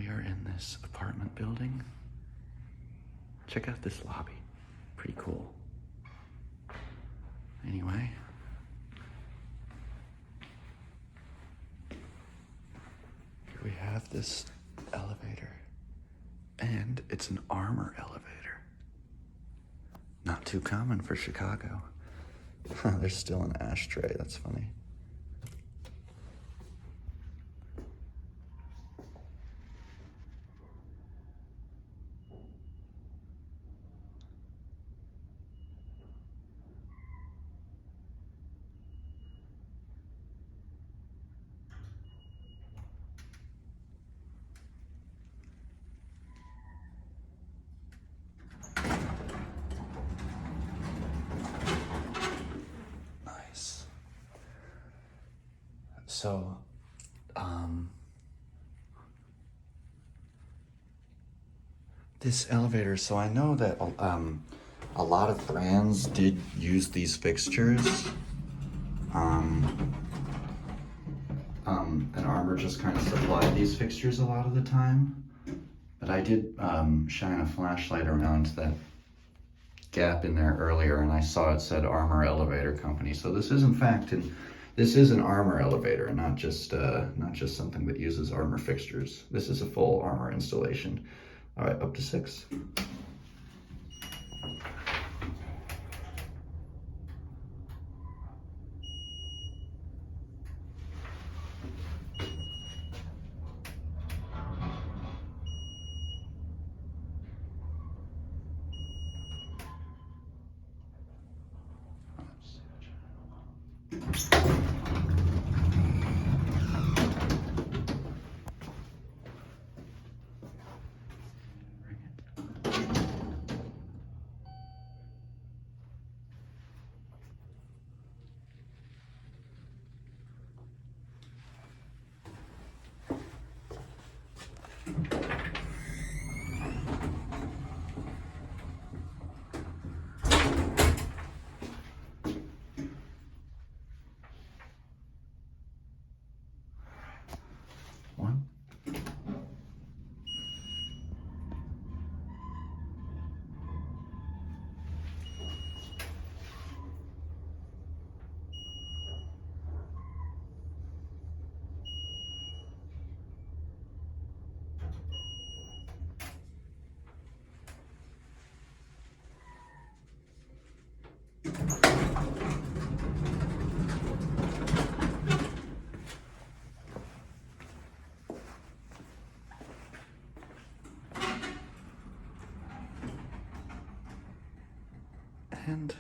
We are in this apartment building. Check out this lobby. Pretty cool. Anyway. Here we have this elevator. And it's an Armor elevator. Not too common for Chicago. There's still an ashtray, that's funny. Nice. So, this elevator, so I know that a lot of brands did use these fixtures. And Armor just kind of supplied these fixtures a lot of the time. But I did shine a flashlight around that gap in there earlier, and I saw it said Armor Elevator Company. So this is in fact this is an Armor elevator, and not just something that uses Armor fixtures. This is a full Armor installation. All right, up to 6. One. And